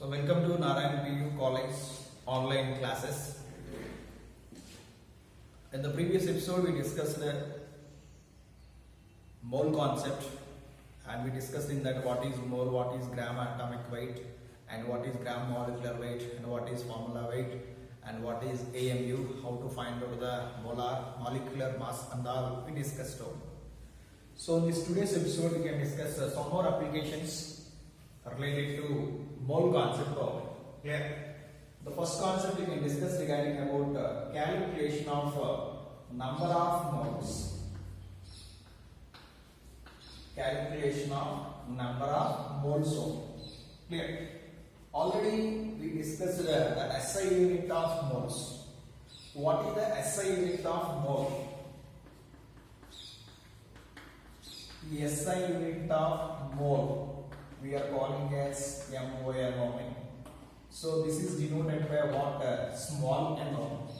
So welcome to Narayan PU College online classes. In the previous episode we discussed the mole concept and we discussed in that what is mole, what is gram atomic weight and what is gram molecular weight and what is formula weight and what is AMU, how to find out the molar molecular mass and all we discussed over. So in this today's episode we can discuss some more applications related to mole concept problem. Clear? The first concept we can discuss regarding about calculation of number of moles. Calculation of number of moles. Clear? Already we discussed the SI unit of moles. What is the SI unit of mole? The SI unit of mole we are calling as MOL only. So this is denoted by what? Small n only.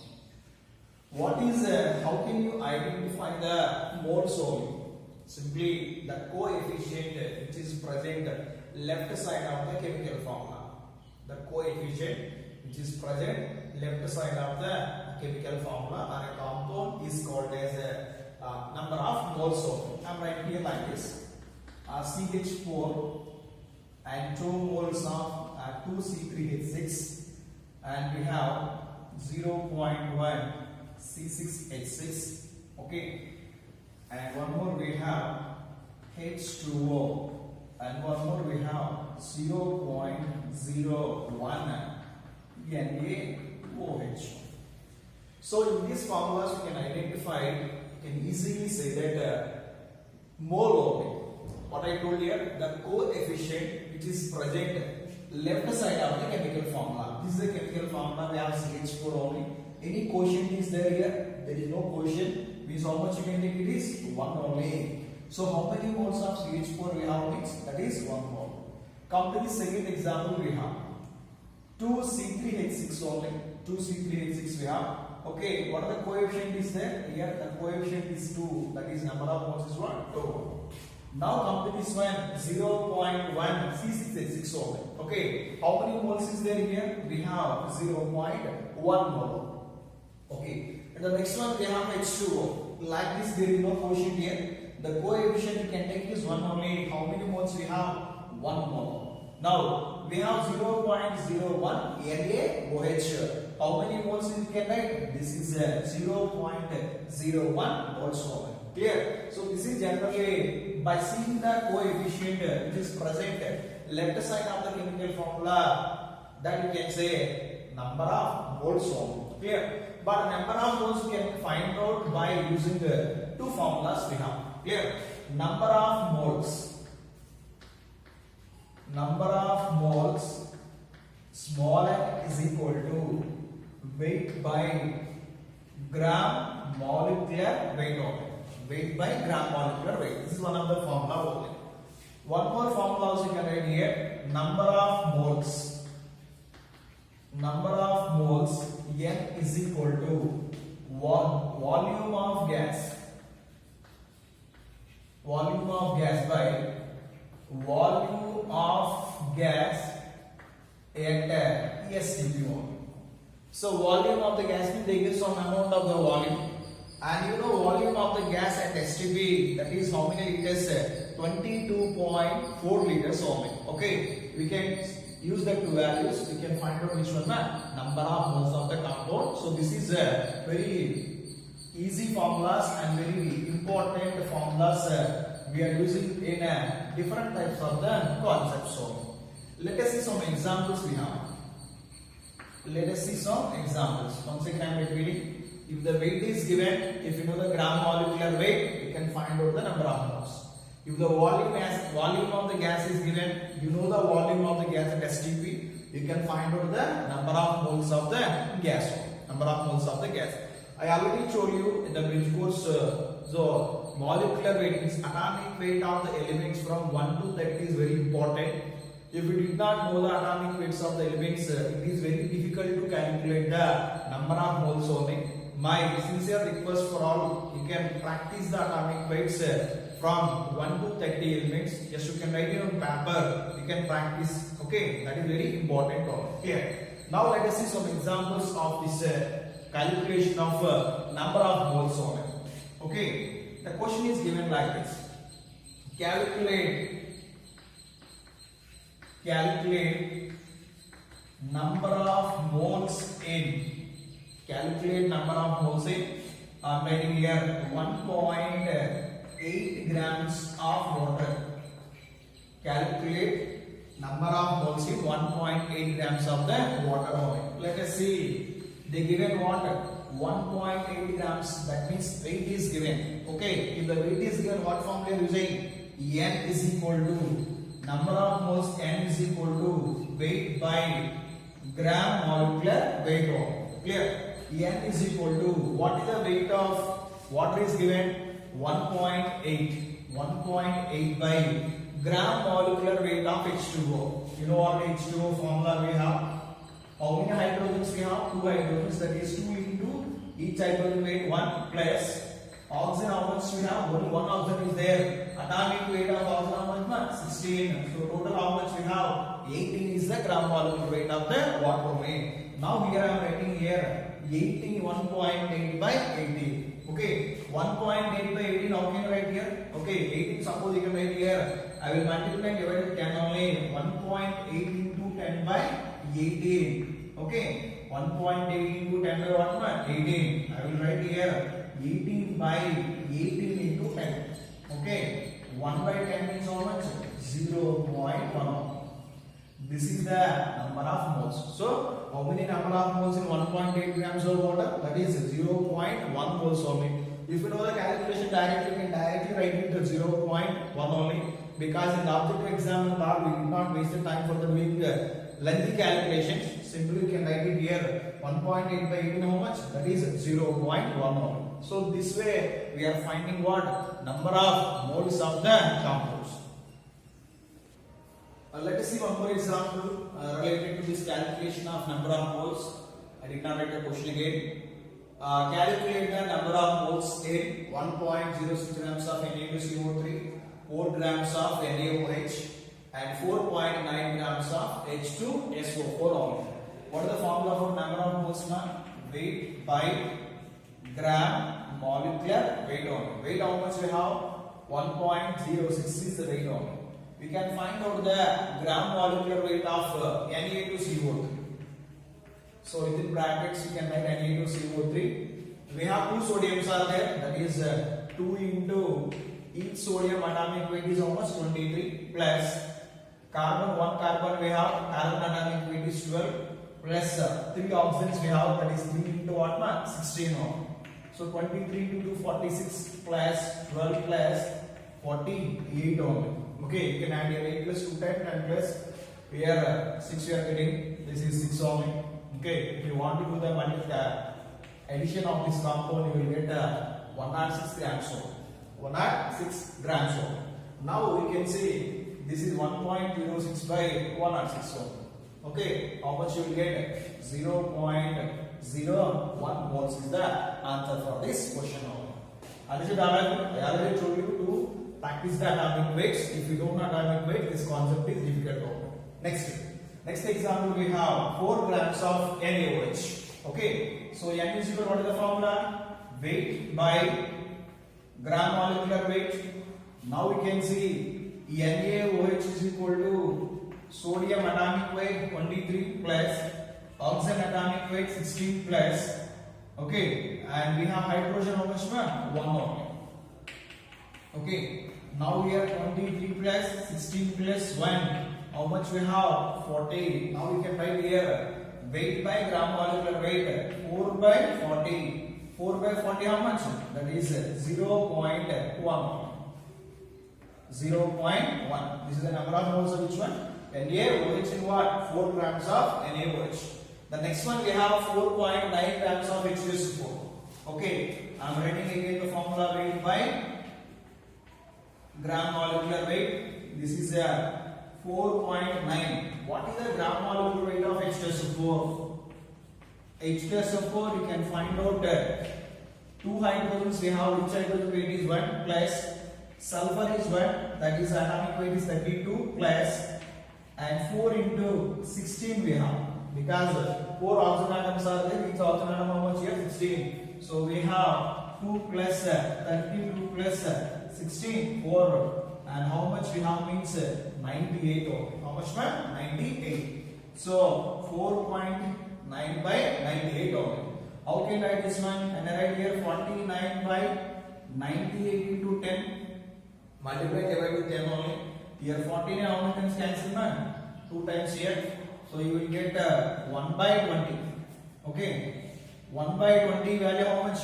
What is, how can you identify the moles only? Simply the coefficient which is present left side of the chemical formula. The coefficient which is present left side of the chemical formula or a compound is called as a number of moles only. I am writing here like this. CH4 and 2 moles of 2C3H6 and we have 0.1 C6H6. Okay, and one more we have H2O and one more we have 0.01 NaOH. So in these formulas we can identify, you can easily say that mole only. What I told here, the coefficient which is present left side of the chemical formula. This is the chemical formula, we have CH4 only. Any quotient is there here? There is no quotient. Means how much you can take? It is 1 only. So how many moles of CH4 we have mixed? That is 1 mole. Come to the second example we have 2C3H6 only. 2C3H6 we have. Okay, what are the coefficient is there? Here the coefficient is 2. That is number of moles is what? 2. Now come to this one 0.1 C6H6 only. Okay, how many moles is there here? We have 0.1 mole. Okay, and the next one we have H2O. Like this, there is no quotient here. The coefficient you can take is 1 only. How many moles we have? 1 mole. Now we have 0.01 NaOH. How many moles you can write? This is 0.01 moles only. Clear? So this is generally by seeing the coefficient which is present left side of the chemical formula, that you can say number of moles only. Clear? But number of moles we can find out by using the two formulas we have. Clear? Number of moles. Number of moles small n is equal to weight by gram molecular weight only. Weight by gram molecular weight. This is one of the formula only. One more formula also you can write here. Number of moles. Number of moles N is equal to volume of gas. Volume of gas by volume of gas at STP only. So volume of the gas means they give some amount of the volume. And you know volume of the gas at STP, that is how many liters? 22.4 liters only. Okay, we can use the two values. We can find out which one the number of moles of the compound. So this is a very easy formulas and very important formulas we are using in different types of the concepts. So let us see some examples we have. Let us see some examples. Once again I am repeating. If the weight is given, if you know the gram molecular weight, you can find out the number of moles. If the volume of the gas is given, you know the volume of the gas at STP, you can find out the number of moles of the gas. Number of moles of the gas. I already showed you in the bridge course, so molecular weight is atomic weight of the elements from 1 to 30 is very important. If you did not know the atomic weights of the elements, it is very difficult to calculate the number of moles only. My sincere request for all, you can practice the atomic weights from 1 to 30 elements. Just you can write it on paper. You can practice. Okay, that is very important. Clear. Now let us see some examples of this calculation of number of moles on it. Okay, the question is given like this: calculate number of moles in. Calculate number of moles in. I'm writing here 1.8 grams of water. Calculate number of moles in 1.8 grams of the water only. Let us see. They given water 1.8 grams. That means weight is given. Okay. If the weight is given, what formula are you using? N is equal to number of moles. N is equal to weight by gram molecular weight. Clear? N is equal to, what is the weight of water is given? 1.8 by gram molecular weight of H2O. You know what H2O formula we have? How many hydrogens we have? 2 hydrogens, that is 2 into each hydrogen weight 1 plus oxygen. How much we have? Only 1 oxygen is there. Atomic weight of oxygen how much? 16. So total how much we have? 18 is the gram molecular weight of the water weight. Now here I am writing here 18, 1.8 by 18. Okay, 1.8 by 18, how can you write here? Okay, 18, suppose you can write here. I will multiply and divide with 10 only. 1.8 into 10 by 18. Okay, 1.8 into 10 by what? 18. I will write here 18 by 18 into 10. Okay, 1 by 10 means how much? 0.1. This is the number of moles. So, how many number of moles in 1.8 grams of water? That is 0.1 moles only. If you know the calculation directly, you can directly write it to 0.1 only. Because in the objective exam, we did not waste the time for the doing lengthy calculations. Simply, you can write it here 1.8 by 18 how much? That is 0.1 only. So, this way we are finding what? Number of moles of the compounds. Let us see one more example related to this calculation of number of moles. I did not write the question again. Calculate the number of moles in 1.06 grams of Na2CO3, 4 grams of NaOH, and 4.9 grams of H2SO4 only. What is the formula for number of moles now? Weight by gram molecular weight only. Weight how much we have? 1.06 is the weight only. We can find out the gram molecular weight of Na2CO3. So within brackets we can write Na2CO3. We have 2 sodiums are there. That is 2 into each sodium atomic weight is how much? 23 plus carbon, 1 carbon we have, carbon atomic weight is 12 plus 3 oxygens we have, that is 3 into what? 16 only. So 23 into 2 46 plus 12 plus 48 only. Okay, you can add here 8 plus 2 10 and plus here 6 we are getting. This is 6 only. Okay, if you want to do the addition of this compound, you will get 106 grams only. 106 grams only. Now we can see this is 1.06 by 106 only. Okay, how much you will get? 0.01 moles is the answer for this question only. I already told you to practice the atomic weights. If you don't know atomic weight, this concept is difficult. Next example we have 4 grams of NaOH. Okay, so N is equal to what is the formula? Weight by gram molecular weight. Now we can see NaOH is equal to sodium atomic weight 23 plus oxygen atomic weight 16 plus. Okay, and we have hydrogen how much? 1 only. Okay, now we are 23 plus 16 plus 1. How much we have? 40. Now we can write here weight by gram molecular weight 4 by 40. 4 by 40 how much? That is 0.1. 0.1. This is the number of moles of which one? NaOH in what? 4 grams of NaOH. The next one we have 4.9 grams of H2SO4. Okay, I am writing again the formula weight by gram molecular weight. This is a 4.9. What is the gram molecular weight of H2SO4? H2SO4 you can find out 2 hydrogens we have, each hydrogen weight is 1 plus Sulfur is what? That is atomic weight is 32 plus, and 4 into 16 we have, because 4 oxygen atoms are there. Each oxygen atom how much here? 16. So we have 2 plus 32 plus 16, 4, and how much we have means 98 only. How much man? 98. So 4.9 by 98 only. How can I write this one? And I write here 49 by 98 into 10. Multiply divide with 10 only. Here 14 and how many times cancel man? 2 times here. So you will get 1 by 20. Okay. 1 by 20 value how much?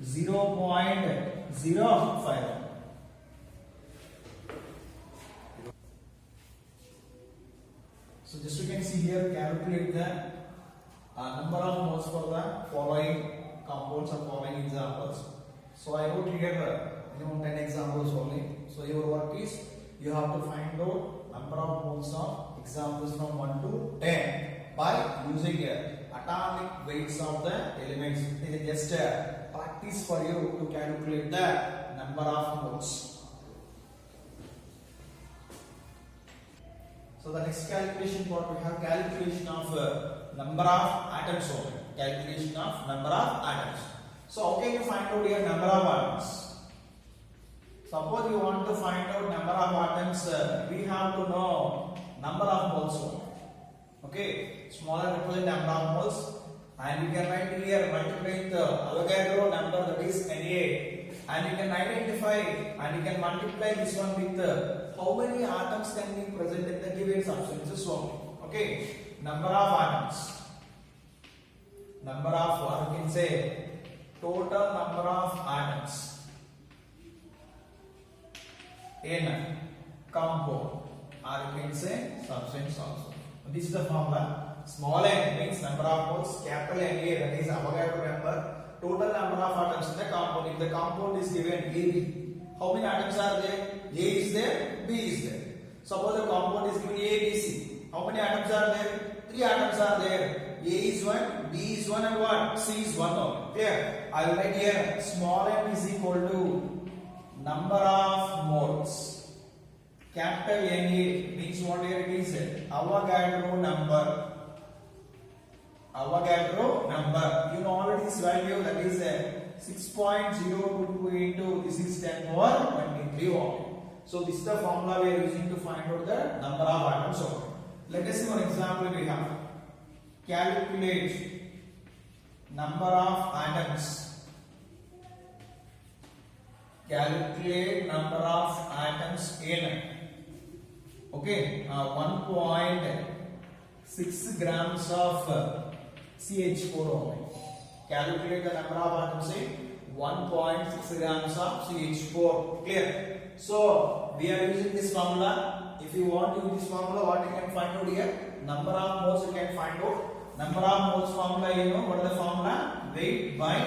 0.05. So just you can see here, calculate the number of moles for the following compounds or following examples. So I wrote here minimum 10 examples only. So your work is you have to find out number of moles of examples from 1 to 10 by using atomic weights of the elements. It is just a practice for you to calculate the number of moles. So the next calculation part we have calculation of number of atoms only. Calculation of number of atoms. So how can you find out here number of atoms? Suppose you want to find out number of atoms, we have to know number of moles only. Okay, smaller represent number of moles, and you can write here multiply the Avogadro number, that is Na, and you can identify and you can multiply this one with how many atoms can be present in the given substances only. Okay, number of atoms, number of, or you can say total number of atoms in compound, or you can say substance also. This is the formula. Small n means number of moles, capital Na, that is Avogadro number, total number of atoms in the compound. If the compound is given AB, how many atoms are there? A is there, B is there. Suppose the compound is given A, B, C. How many atoms are there? 3 atoms are there. A is 1, B is 1, and what? C is 1 only. Clear? I will write here small n is equal to number of moles. Capital Na means what here it is? Avogadro number. Avogadro number. You know already this value, that is 6.022 into this is 10 power 23 only. So this is the formula we are using to find out the number of atoms only. Let us see one example we have. Calculate number of atoms. Calculate number of atoms in 1.6 grams of CH4 only. Calculate the number of atoms in 1.6 grams of CH4. Clear? So we are using this formula. If you want to use this formula, what you can find out here? Number of moles you can find out. Number of moles formula, you know what is the formula? Weight by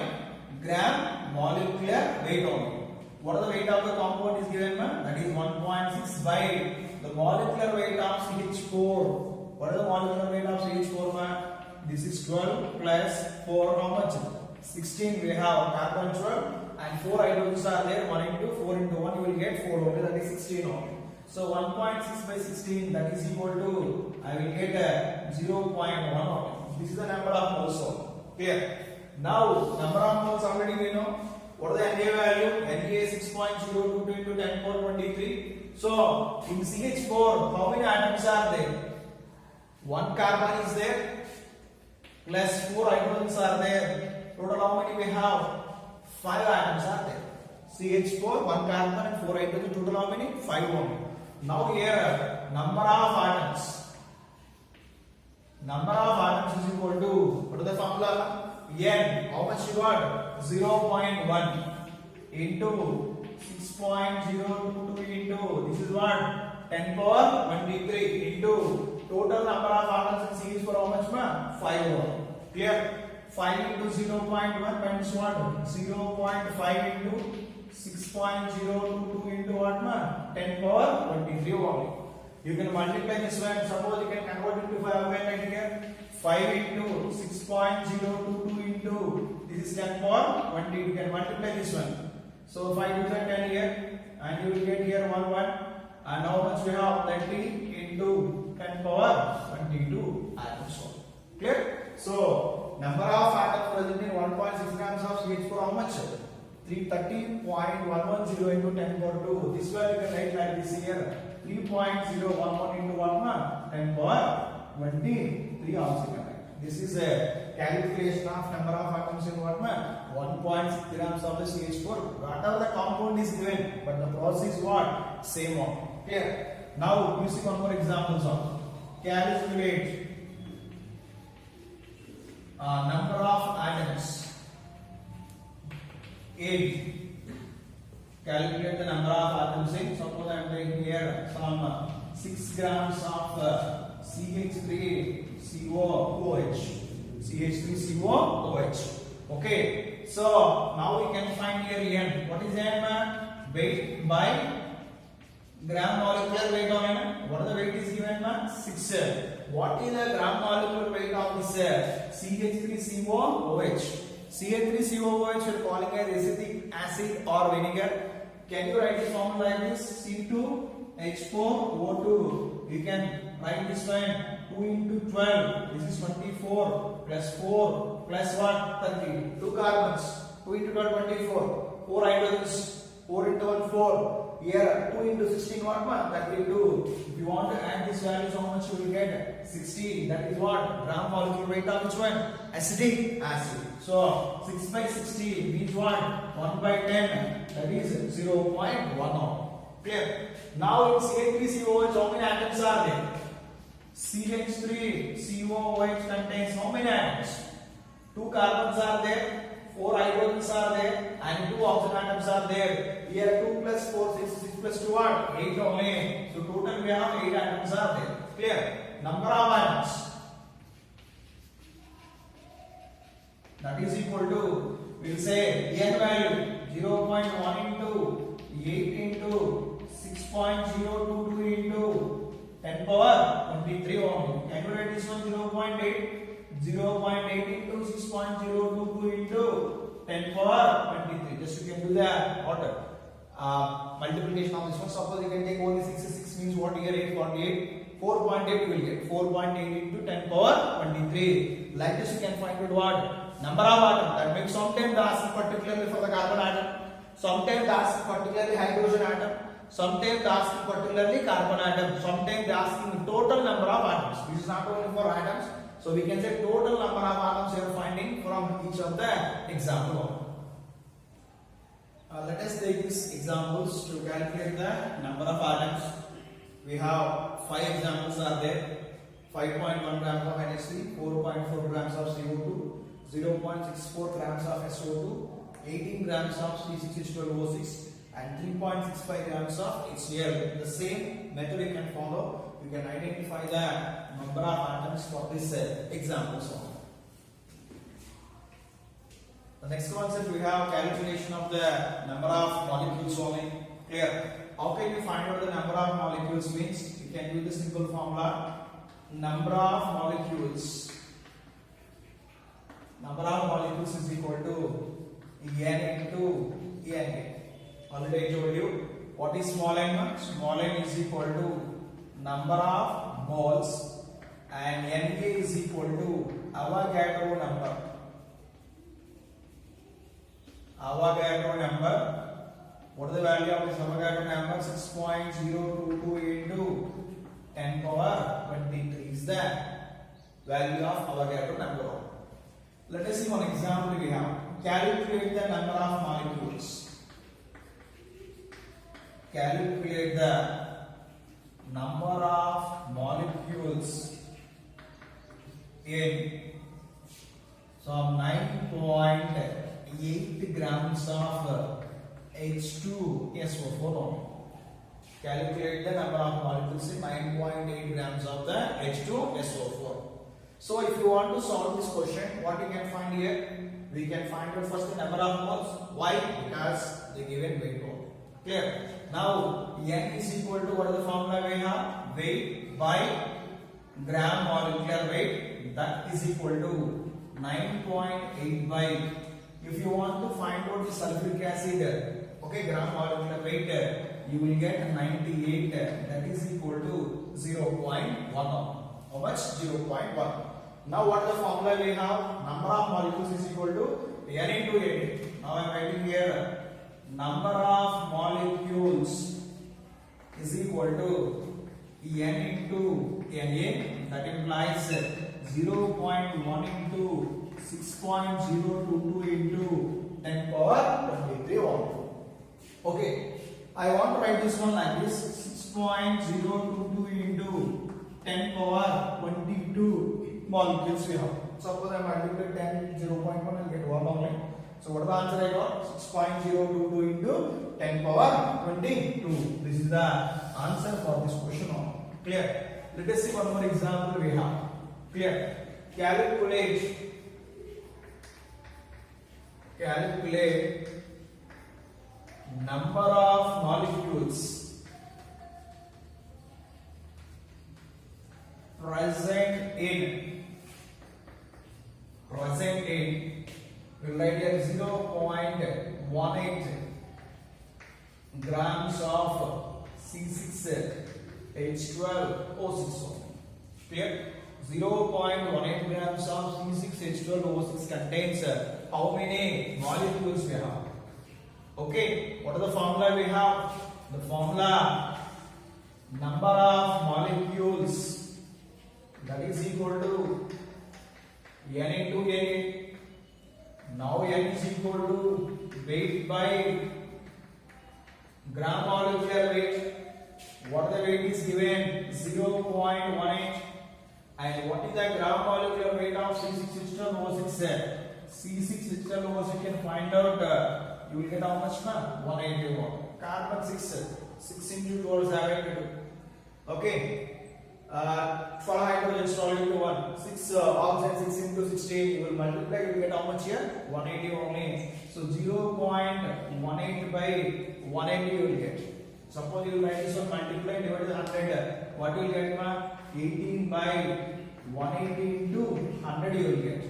gram molecular weight only. What is the weight of the compound is given, man? That is 1.6 by the molecular weight of CH4. What is the molecular weight of CH4, man? This is 12 plus 4, how much? 16 we have carbon 12 and 4 hydrogens are there. 1 into 4 into 1 you will get 4 only, that is 16 only. So 1.6 by 16, that is equal to, I will get 0.1 only. This is the number of moles only. Clear? Now number of moles already we know. What is the Na value? Na 6.022 into 10 power 23. So in CH4, how many atoms are there? 1 carbon is there, plus 4 hydrogens are there. Total how many we have? 5 atoms are there. CH4, 1 carbon and 4 hydrogen. Total how many? 5 only. Now here, number of atoms. Number of atoms is equal to, what is the formula? N. How much you got? 0.1 into 6.022 into, this is what? 10 power 23 into total number of atoms in CH4 how much, ma? 5 only. Clear? 5 into 0.1 times what? 0.5 into 6.022 into what, ma? 10 power 23 only. You can multiply this one. Suppose you can convert it to 5 again here. 5 into 6.022 into this is 10 power 20. You can multiply this one. So 5 to 10 here, and you will get here 1 1. And how much we have? 30 into 10 power 22 atoms. Clear? So number of atoms present in 1.6 grams of CH4 how much? 330.110 into 10 power 2. This way you can write like this here. 3.011 into 1 10 power 23 also. This is a calculation of number of atoms in what? 1.6 grams of the CH4. Whatever the compound is given, but the process is what? Same one. Clear? Now you see one more example. Calculate number of atoms. 8. Calculate the number of atoms in. Suppose I am taking here some 6 grams of CH3COOH. CH3COOH. Okay. So now we can find here N. What is N? Weight by gram molecular weight of N. What is the weight is given? 6. What is the gram molecular weight of this CH3COOH? CH3COOH we are calling as acetic acid or vinegar. Can you write this formula like this? C2H4O2. You can write this one 2 into 12. This is 24 plus 4 plus what? 30. 2 carbons. 2 into 12 24. 4 hydrogens. 4 into 1 4. Here 2 into 16 what? 32. If you want to add this value, how much you will get? 60. That is what? Gram molecular weight of which one? Acetic acid. So 6 by 60 means what? 1 by 10. That is 0.10. Clear? Now in CH3COOH how many atoms are there? CH3COOH contains how many atoms? 2 carbons are there, 4 hydrogens are there, and 2 oxygen atoms are there. Here 2 plus 4, 6 plus 2 what? 8 only. So total we have 8 atoms are there. Clear? Number of atoms. That is equal to, we will say N value 0.1 into 8 into 6.022 into 10 power 23 only. Can you write this one 0.8? 0.8 into 6.022 into 10 power 23. Just you can do the order. Multiplication of this one. Suppose you can take only 6 means what here 8 48. 4.8 you will get 4.8 into 10 power 23. Like this you can find out what? Number of atoms. That means sometimes they ask particularly for the carbon atom. Sometimes they ask particularly hydrogen atom. Sometimes they ask particularly carbon atom. Sometimes they asking total number of atoms. This is not only for atoms. So we can say total number of atoms you are finding from each of the example. Let us take these examples to calculate the number of atoms. We have 5 examples are there. 5.1 grams of NH3, 4.4 grams of CO2, 0.64 grams of SO2, 18 grams of C6H12O6 and 3.65 grams of HCl. The same method you can follow. You can identify the number of atoms for this example. The next concept we have calculation of the number of molecules only. Clear? How can you find out the number of molecules means? You can use the simple formula. Number of molecules. Number of molecules is equal to N into Na. Already I told you what is small n? Small n is equal to number of moles and Na is equal to Avogadro number. Avogadro number. What is the value of this Avogadro number? 6.022 into 10 power 23 is the value of Avogadro number. Let us see one example we have. Calculate the number of molecules. Calculate the number of molecules in some 9.8 grams of H2SO4. Calculate the number of molecules in 9.8 grams of the H2SO4. So if you want to solve this question, what you can find here? We can find out first the number of moles. Why? Because they given weight only. Clear? Now N is equal to what is the formula we have? Weight by gram molecular weight. That is equal to 9.8 by. If you want to find out the sulfuric acid, okay, gram molecular weight, you will get 98. That is equal to 0.1. How much? 0.1. Now what is the formula we have? Number of molecules is equal to n into A. Now I am writing here number of molecules is equal to n into Na. That implies 0.1 into 6.022 into 10 power 23 watt. Okay, I want to write this one like this: 6.022 into 10 power 22 molecules we have. Suppose I multiply 10 0.1 and get 1 only. So what is the answer I got? 6.022 into 10 power 22. This is the answer for this question. Clear? Let us see one more example we have. Clear? Calculate number of molecules present in we will write here 0.18 grams of C6H12O6. Clear? 0.18 grams of C6H12O6 contains how many molecules we have? Okay, what is the formula we have? The formula number of molecules, that is equal to n into A. Now n is equal to weight by gram molecular weight. What the weight is given? 0.18. And what is the gram molecular weight of C6H12O6? C6H12O6 you can find out. You will get how much? 181. Carbon 6 into 12 is 72. Okay. 12 hydrogen solid into 1. 6 oxygen 6 into 16. You will multiply. You will get how much here? 180 only. So 0.18 by 180 you will get. Suppose you will write this one multiply divided by 100. What you will get? 18 by 180 into 100 you will get.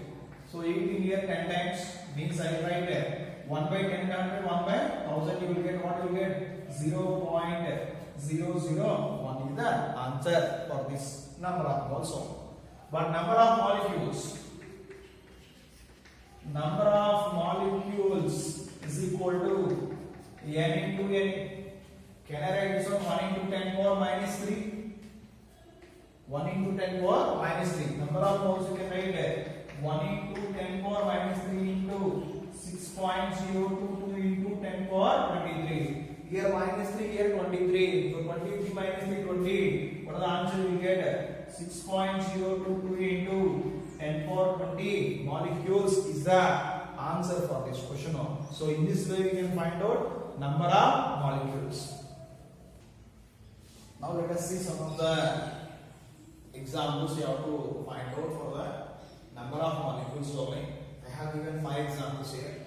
So 18 here 10 times means I will write 1 by 10 100, 1 by 1000 you will get what you will get? 0.001 is the answer for this number of moles. But number of molecules is equal to n into n. Can I write this one 1 into 10 power minus 3? 1 into 10 power minus 3. Number of moles you can write 1 into 10 power minus 3 into 6.022 into 10 power 23. Here minus 3, here 23. So 23 minus 3, 20. What is the answer you will get? 6.022 into 10 power 20 molecules is the answer for this question. So in this way we can find out number of molecules. Now let us see some of the examples you have to find out for the number of molecules only. I have given 5 examples here.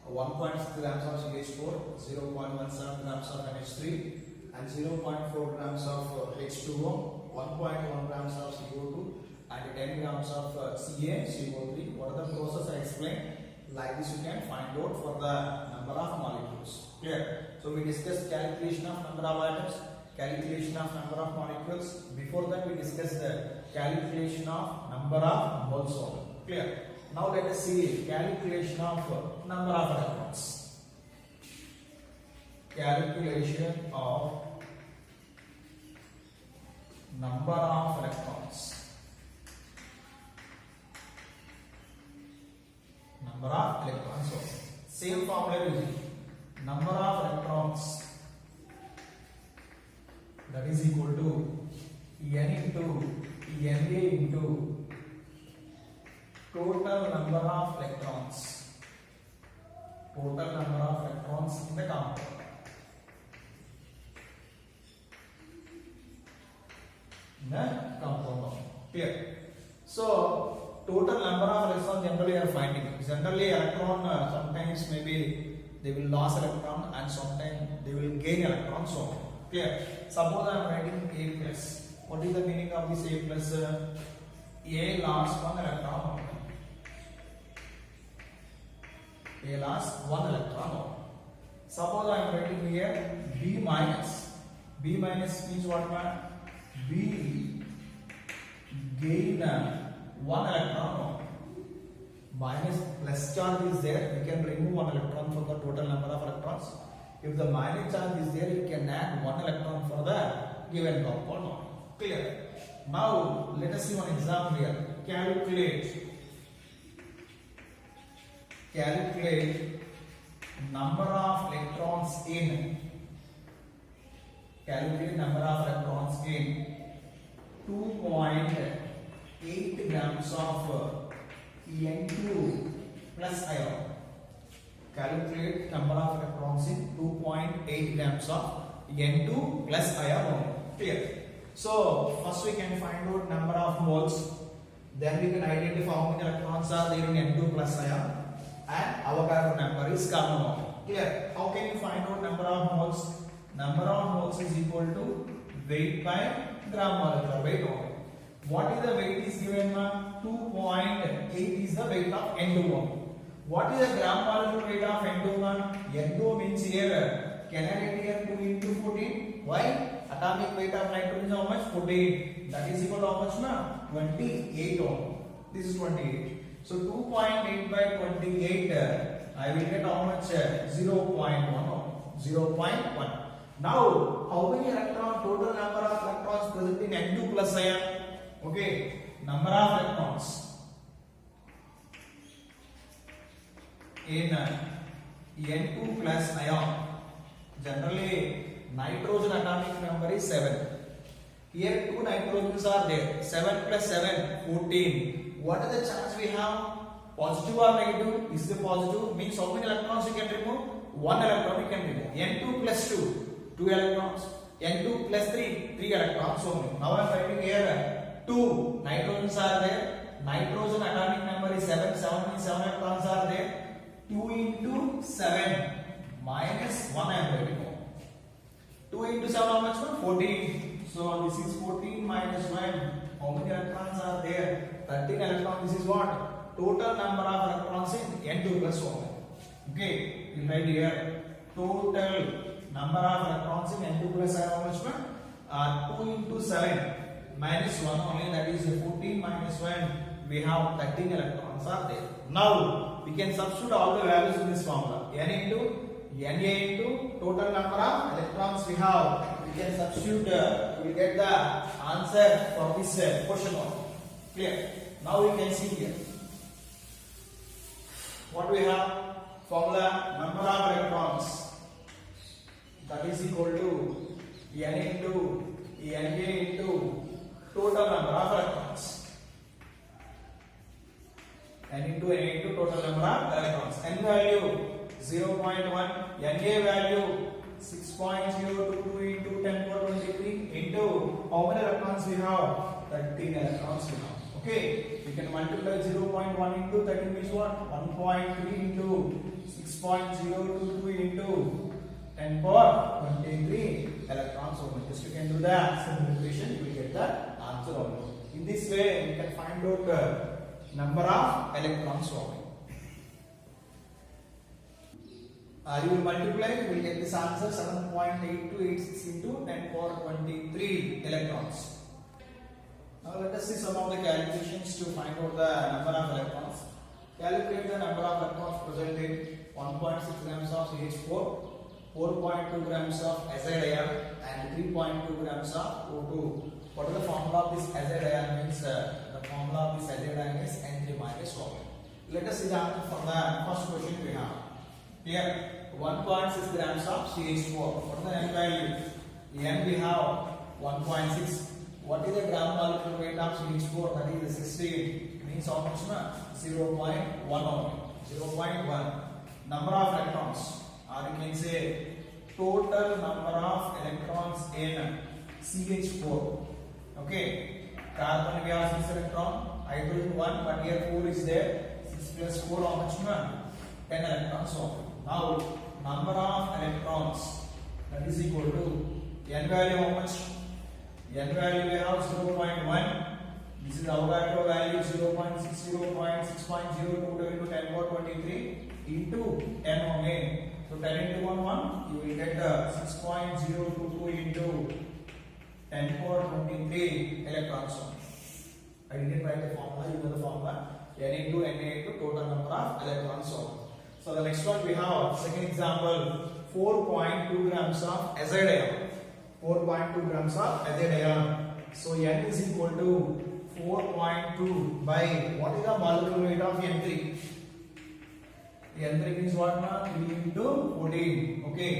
1.6 grams of CH4, 0.17 grams of NH3 and 0.4 grams of H2O, 1.1 grams of CO2 and 10 grams of CaCO3. What are the process I explained? Like this you can find out for the number of molecules. Clear? So we discussed calculation of number of atoms, calculation of number of molecules. Before that we discussed the calculation of number of moles. Clear? Now let us see calculation of number of electrons. Calculation of number of electrons. Number of electrons. So, same formula using number of electrons, that is equal to n into Na into total number of electrons. Total number of electrons in the compound. Clear? So total number of electrons generally are finding. Generally electron sometimes maybe they will lose electron and sometimes they will gain electron. So clear? Suppose I am writing A plus. What is the meaning of this A plus? A lost 1 electron. A lost 1 electron. Suppose I am writing here B minus. B minus means what, man? B gain 1 electron. Minus plus charge is there, we can remove 1 electron from the total number of electrons. If the minus charge is there, you can add 1 electron for the given compound. Clear? Now let us see one example here. Calculate number of electrons in. Calculate number of electrons in 2.8 grams of N2 plus ion. Calculate number of electrons in 2.8 grams of N2 plus ion. Clear? So first we can find out number of moles. Then we can identify how many electrons are there in N2 plus ion, and Avogadro number is common. Clear? How can you find out number of moles? Number of moles is equal to weight by gram molecular weight only. What is the weight is given? 2.8 is the weight of N2. What is the gram molecular weight of N2? N2 means here, can I write here 2 into 14? Why? Atomic weight of nitrogen is how much? 14. That is equal to how much? 28 only. This is 28. So 2.8 by 28, I will get how much? 0.1. 0.1. Now, how many electrons? Total number of electrons present in N2 plus ion. Okay, number of electrons in N2 plus ion. Generally, nitrogen atomic number is 7. Here 2 nitrogens are there. 7 plus 7, 14. What is the chance we have? Positive or negative? Is the positive? Means how many electrons you can remove? 1 electron you can remove. N2 plus 2, 2 electrons. N2 plus 3, 3 electrons only. Now I am writing here 2 nitrogens are there. Nitrogen atomic number is 7. 7 means 7 electrons are there. 2 into 7 minus 1 I am writing. 2 into 7 how much? 14. So this is 14 minus 1. How many electrons are there? 13 electrons. This is what? Total number of electrons in N2 plus 1. Okay, we write here total number of electrons in N2 plus how much? 2 into 7 minus 1 only, that is 14 minus 1. We have 13 electrons are there. Now we can substitute all the values in this formula. N into Na into total number of electrons we have. We can substitute, we will get the answer for this question one. Clear? Now we can see here. What we have? Formula number of electrons, that is equal to N into Na into total number of electrons. N into Na into total number of electrons. N value 0.1, Na value 6.022 into 10 power 23 into how many electrons we have? 13 electrons we have. Okay, we can multiply 0.1 into 13 means what? 1.3 into 6.022 into 10 power 23 electrons only. Just you can do the simplification, you will get the answer only. In this way, we can find out number of electrons only. You will multiply, you will get this answer 7.8286 into 10 power 23 electrons. Now let us see some of the calculations to find out the number of electrons. Calculate the number of electrons present in 1.6 grams of CH4, 4.2 grams of azide ion and 3.2 grams of O2. What is the formula of this azide ion means? The formula of this azide ion is N3 minus 1. Let us see the answer for the first question we have. Here 1.6 grams of CH4. What is the N value? N we have 1.6. What is the gram molecular weight of CH4? That is 16. Means how much? 0.1 only. 0.1. Number of electrons, or you can say total number of electrons in CH4. Okay. Carbon we have 6 electron. Hydrogen 1, but here 4 is there. 6 plus 4 how much? 10 electrons only. Now number of electrons, that is equal to N value how much? N value we have 0.1. This is Avogadro value 0.60, 0.6.022 into 10 power 23 into 10 only. So 10 into 1, 1. You will get 6.022 into 10 power 23 electrons. I didn't write the formula. You know the formula. N into Na into total number of electrons. So the next one we have second example. 4.2 grams of azide ion. 4.2 grams of azide ion. So N is equal to 4.2 by what is the molecular weight of N3? N3 means what now? 3 into 14. Okay.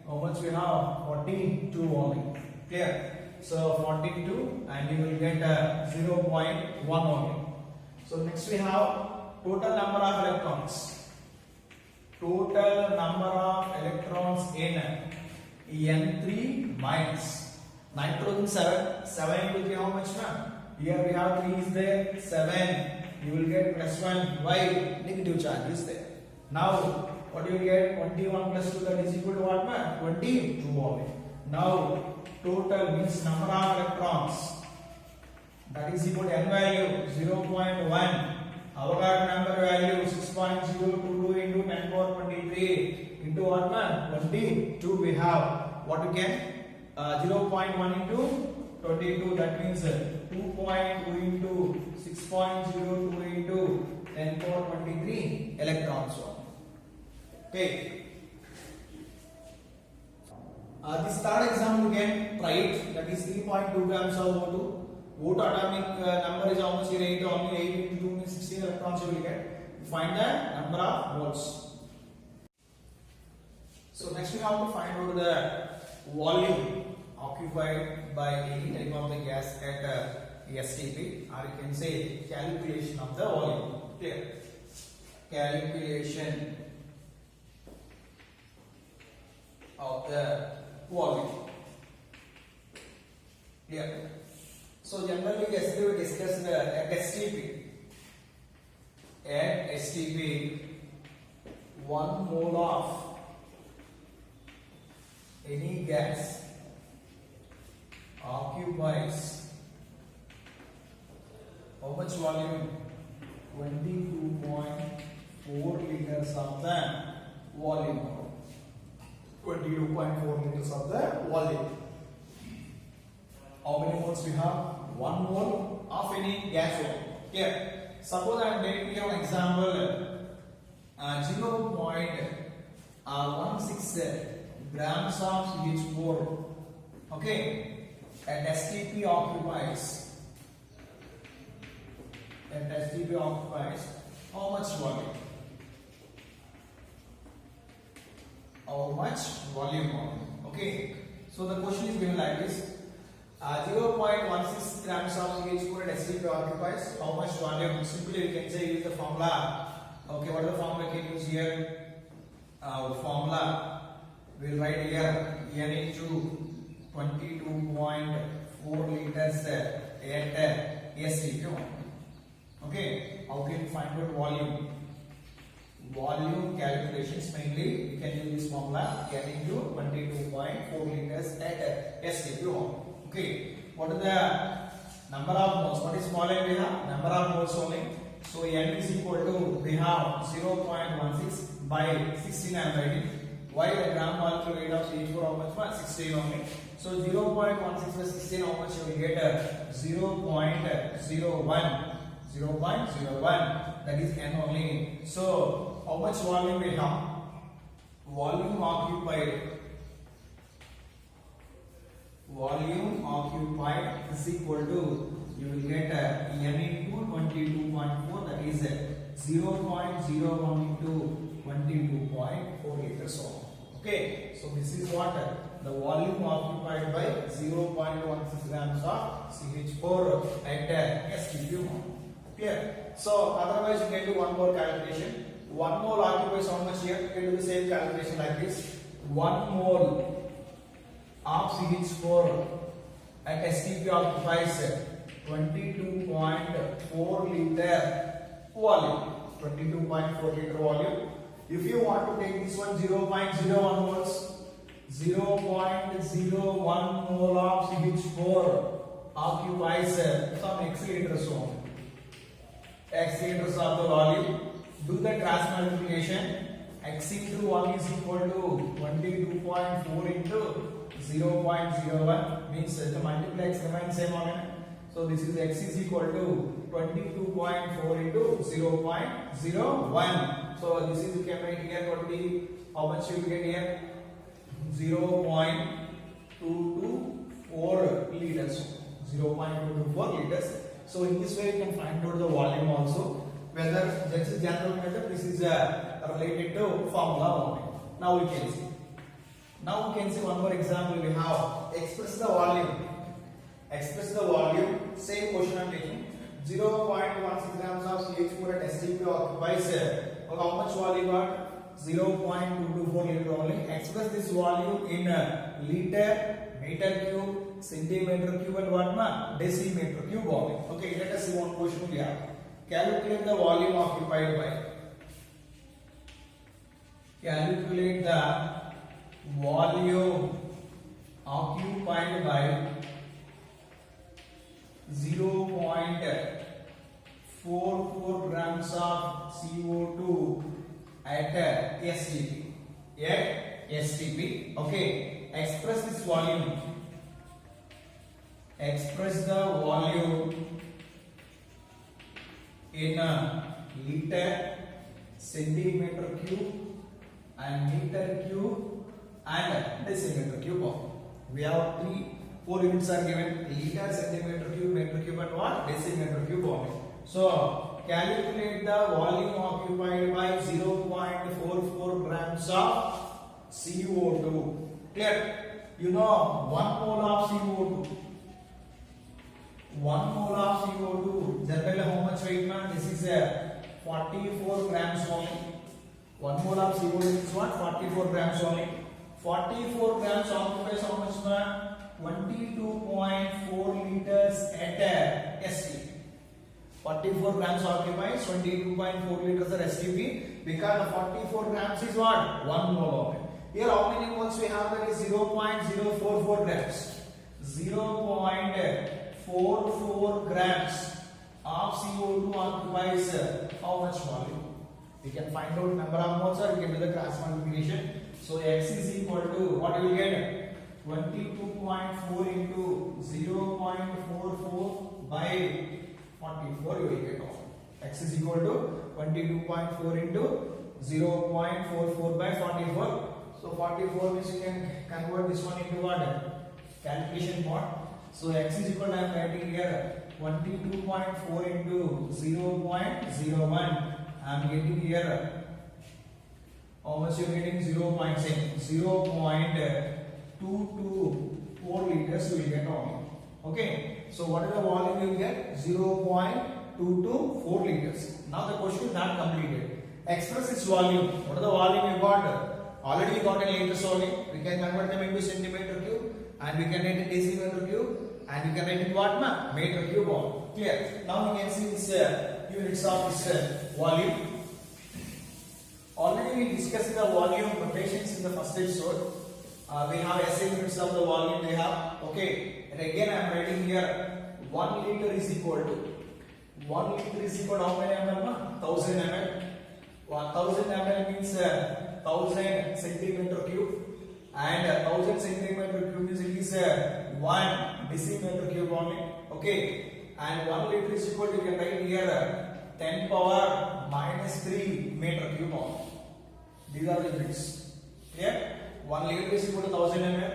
How much we have? 42 only. Clear? So 42 and you will get 0.1 only. So next we have total number of electrons. Total number of electrons in N3 minus 9007. 7 into 3 how much now? Here we have 3 is there. 7. You will get plus 1. Why? Negative charge is there. Now what you will get? 21 plus 2 that is equal to what man? 22 only. Now total means number of electrons that is equal to n value 0.1. Avogadro number value 6.022 into 10 power 23 into what man? 22 we have. What you can? 0.1 into 22, that means 2.2 into 6.02 into 10 power 23 electrons. Okay. This third example again, try it. That is 3.2 grams of O2. O2 atomic number is how much here? 8 only. 8 into 2 means 16 electrons you will get. Find the number of moles. So next we have to find out the volume occupied by any type of the gas at STP, or you can say calculation of the volume. Clear? Calculation of the volume. Clear? So generally yesterday we discussed at STP. At STP, 1 mole of any gas occupies how much volume? 22.4 liters of the volume. 22.4 liters of the volume. How many moles we have? 1 mole of any gas volume. Here, suppose I am taking an example 0.16 grams of CH4. Okay. And STP occupies how much volume? How much volume? Okay. So the question is given like this: 0.16 grams of CH4 at STP occupies how much volume? Simply we can say use the formula. Okay, what is the formula we can use here? Formula we'll write here N into 22.4 liters at STP. Okay, how can you find out volume? Volume calculations mainly we can use this formula N into 22.4 liters at STP. Okay, what is the number of moles? What is small n we have? Number of moles only. So N is equal to we have 0.16 by 16 I am writing. Why the gram molecular weight of CH4 how much? 16 only. So 0.16 by 16 how much you will get? 0.01. 0.01, that is N only. So how much volume we have? Volume occupied is equal to, you will get N into 22.4, that is 0.01 into 22.4 liters. Okay, so this is what the volume occupied by 0.16 grams of CH4 at STP. Clear? So otherwise you can do one more calculation. 1 mole occupies how much here? You can do the same calculation like this. 1 mole of CH4 at STP occupies 22.4 liter volume. 22.4 liter volume. If you want to take this one 0.01 moles, 0.01 mole of CH4 occupies some x liters of the volume. Do the cross multiplication x into 1 is equal to 22.4 into 0.01 means the multiplex remains same again. So this is x is equal to 22.4 into 0.01. So this is you can write here what will be, how much you will get here, 0.224 liters. 0.224 liters. So in this way you can find out the volume also. Whether that's a general method, this is related to formula only. Now we can see. Now we can see one more example. We have express the volume. Express the volume. Same question I'm taking. 0.16 grams of CH4 at STP occupies how much volume got? 0.224 liter only. Express this volume in liter, meter cube, centimeter cube, and what ma? Decimeter cube only. Okay, let us see one question we have. Calculate the volume occupied by. Calculate the volume occupied by 0.44 grams of CO2 at STP. At STP. Okay. Express this volume. Express the volume in liter, centimeter cube, and meter cube, and decimeter cube. We have 4 units are given: liter, centimeter cube, meter cube, and what? Decimeter cube only. So calculate the volume occupied by 0.44 grams of CO2. Clear? You know 1 mole of CO2. 1 mole of CO2 generally how much weight man? This is 44 grams only. 1 mole of CO2 is what? 44 grams only. 44 grams occupies how much man? 22.4 liters at STP. 44 grams occupies 22.4 liters at STP because the 44 grams is what? 1 mole only. Here how many moles we have? That is 0.044 grams. 0.44 grams of CO2 occupies how much volume? We can find out number of moles or we can do the cross multiplication. So x is equal to what you will get? 22.4 into 0.44 by 44 you will get off. X is equal to 22.4 into 0.44 by 44. So 44 means you can convert this one into what? Calculation mode. So x is equal to I am writing here 22.4 into 0.01. I am getting here how much you are getting? 0.224 liters you will get only. Okay. So what is the volume you will get? 0.224 liters. Now the question is not completed. Express its volume. What is the volume you got? Already you got in liters only. We can convert them into centimeter cube, and we can write it decimeter cube, and we can write it what ma? Meter cube only. Clear? Now we can see this units of this volume. Already we discussed the volume rotations in the first episode. We have SI units of the volume we have. Okay. And again I am writing here 1 liter is equal to how many ml? 1000 ml. 1000 ml means 1000 centimeter cube, and 1000 centimeter cube is 1 decimeter cube only. Okay. And 1 liter is equal to, you can write here 10 power minus 3 meter cube only. These are the units. Clear? 1 liter is equal to 1000 ml,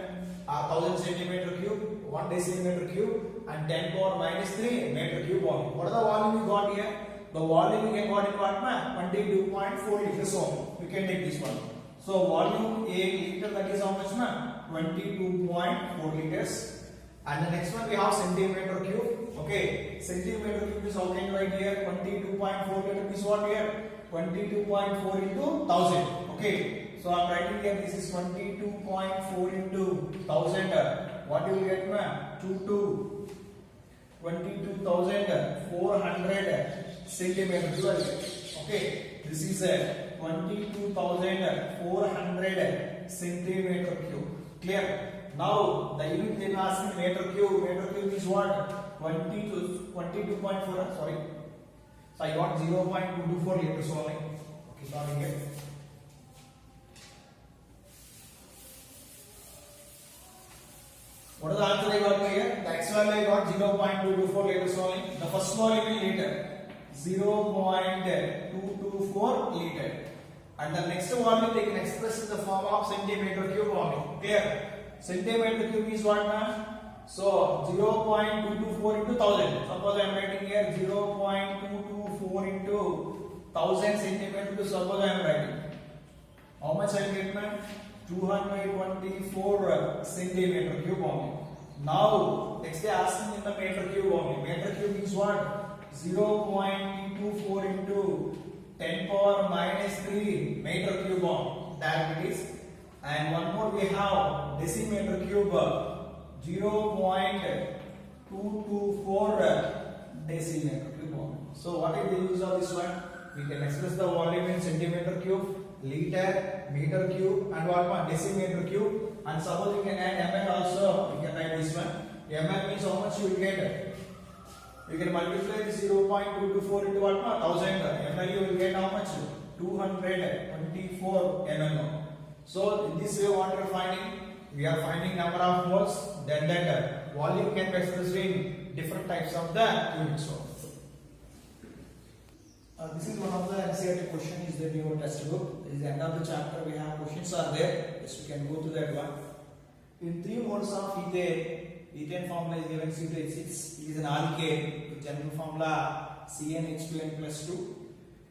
1000 centimeter cube, 1 decimeter cube, and 10 power minus 3 meter cube only. What is the volume you got here? The volume you can got in what ma? 22.4 liters only. You can take this one. So volume a liter, that is how much ma? 22.4 liters. And the next one we have centimeter cube. Okay, centimeter cube is how can you write here? 22.4 liter is what here? 22.4 into 1000. Okay, so I am writing here this is 22.4 into 1000. What you will get ma? 22,400 centimeter cube. Okay, this is 22,400 centimeter cube. Clear? Now the unit they ask in meter cube. Meter cube is what? 22.4. Sorry, so I got 0.224 liters only. Okay, sorry here. What is the answer I got here? The x value I got 0.224 liters only. The first volume in liter 0.224 liter. And the next volume they can express in the form of centimeter cube only. Clear? Centimeter cube is what now? So 0.224 into 1000. Suppose I am writing here 0.224 into 1000 centimeter cube. Suppose I am writing. How much I get man? 224 centimeter cube only. Now next they asking in the meter cube only. Meter cube is what? 0.24 into 10 power minus 3 meter cube only. That it is. And one more we have decimeter cube 0.224 decimeter cube only. So what is the use of this one? We can express the volume in centimeter cube, liter, meter cube, and what one? Decimeter cube. And suppose you can add ml also, we can write this one. Ml means how much you will get. You can multiply this 0.224 into what? 1000. Ml you will get how much? 224 ml. So in this way what we are finding? We are finding number of moles, then that volume can be expressed in different types of the units. This is one of the NCERT question is there in your textbook. This is the end of the chapter. We have questions are there. Yes, we can go to that one. In 3 moles of ethane formula is given C2H6. It is an alkane with general formula CnH2n plus 2.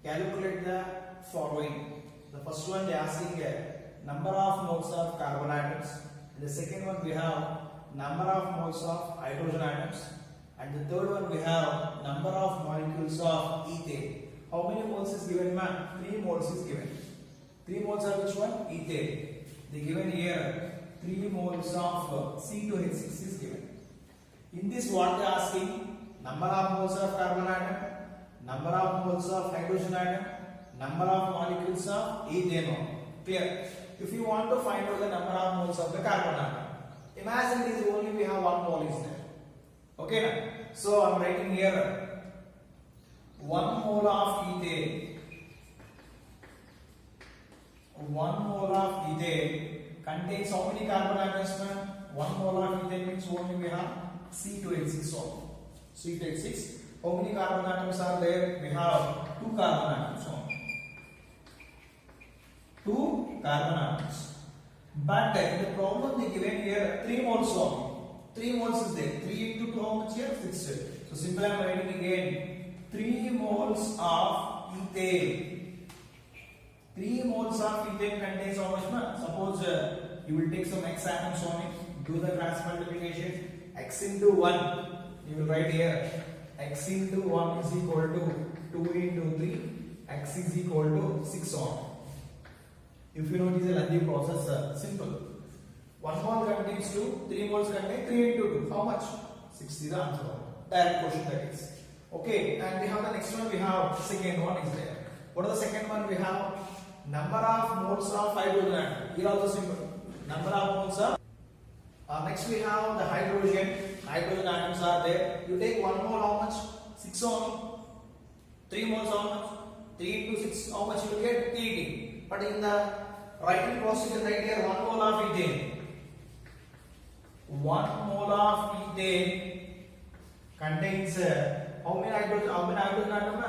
Calculate the following. The first one they are asking number of moles of carbon atoms. And the second one we have number of moles of hydrogen atoms. And the third one we have number of molecules of ethane. How many moles is given, man? 3 moles is given. 3 moles are which one? Ethane. They given here 3 moles of C2H6 is given. In this what they are asking? Number of moles of carbon atom, number of moles of hydrogen atom, number of molecules of ethane. Clear? If you want to find out the number of moles of the carbon atom, imagine it is only we have 1 mole is there. Okay now? So I am writing here 1 mole of ethane. 1 mole of ethane contains how many carbon atoms? 1 mole of ethane means only we have C2H6 only. C2H6. How many carbon atoms are there? We have 2 carbon atoms only. 2 carbon atoms. But in the problem they given here 3 moles only. 3 moles is there. 3 into 2 how much here? 6. So simply I am writing again 3 moles of ethane. 3 moles of ethane contains how much? Suppose you will take some x atoms only, do the cross multiplication. X into 1, you will write here x into 1 is equal to 2 into 3, x is equal to 6 only. If you know it is a lengthy process, simple. 1 mole contains 2, 3 moles contain 3 into 2. How much? 6 is the answer. Direct question that is. Okay, and we have the next one, we have second one is there. What is the second one? We have number of moles of hydrogen atom. Here also simple. Number of moles of. Next we have the hydrogen. Hydrogen atoms are there. You take 1 mole how much? 6 only. 3 moles how much? 3 into 6 how much you will get? 18. But in the writing process you can write here 1 mole of ethane. 1 mole of ethane contains how many hydrogen atoms?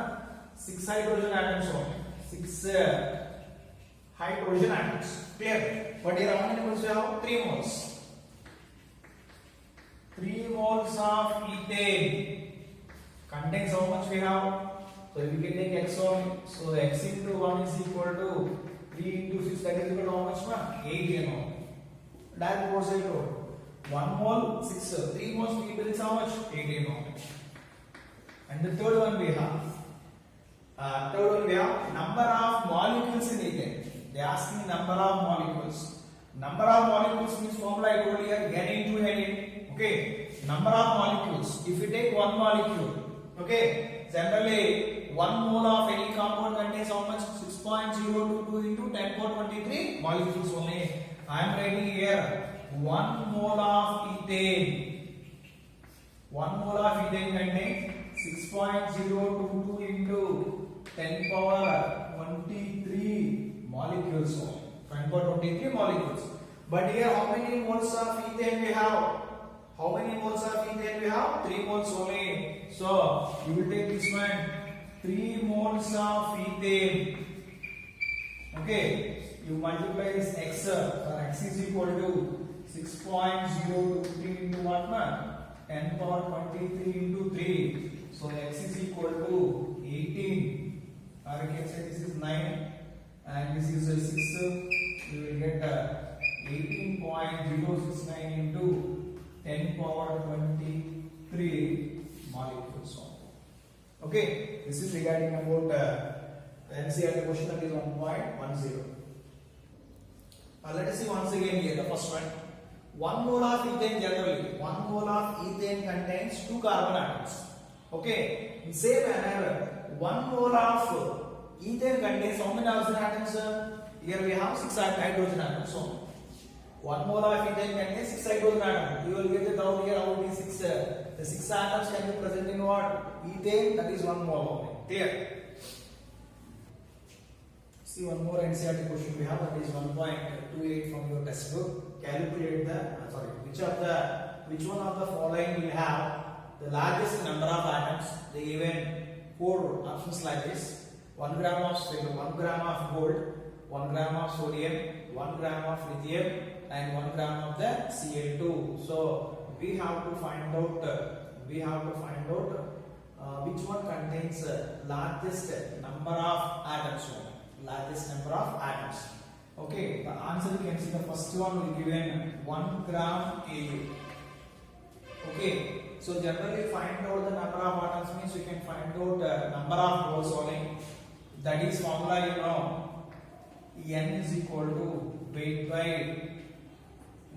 6 hydrogen atoms only. 6 hydrogen atoms. Clear? But here how many moles we have? 3 moles. 3 moles of ethane contains how much we have? So we can take x only. So x into 1 is equal to 3 into 6, that is equal to how much? 18 only. Direct process road. 1 mole 6, 3 moles is how much? 18 only. And the third one we have number of molecules in ethane. They are asking number of molecules. Number of molecules means formula I told here n into n. Okay, number of molecules. If you take 1 molecule, okay, generally 1 mole of any compound contains how much? 6.022 into 10 power 23 molecules only. I am writing here 1 mole of ethane. 1 mole of ethane contains 6.022 into 10 power 23 molecules only. 10 power 23 molecules. But here how many moles of ethane we have? How many moles of ethane we have? 3 moles only. So you will take this one. 3 moles of ethane. Okay. You multiply this x. X is equal to 6.023 into what man? 10 power 23 into 3. So x is equal to 18. Or you can say this is 9 and this is 6. You will get 18.069 into 10 power 23 molecules. Okay, this is regarding about the NCERT question, that is 1.10. Let us see once again here the first one. 1 mole of ethane generally, 1 mole of ethane contains 2 carbon atoms. Okay, in same manner, 1 mole of ethane contains how many oxygen atoms? Here we have 6 hydrogen atoms. So 1 mole of ethane contains 6 hydrogen atoms. You will get the down here how many 6. The 6 atoms can be present in what? Ethane, that is 1 mole. Clear? See one more NCERT question we have, that is 1.28 from your textbook. Calculate which one of the following will have the largest number of atoms. They given 4 options like this: 1 gram of silver, 1 gram of gold, 1 gram of sodium, 1 gram of lithium, and 1 gram of the Cl2. So we have to find out which one contains largest number of atoms. Largest number of atoms. Okay, the answer you can see the first one will be given 1 gram Au. Okay, so generally find out the number of atoms means you can find out the number of moles only. That is formula you know. N is equal to weight by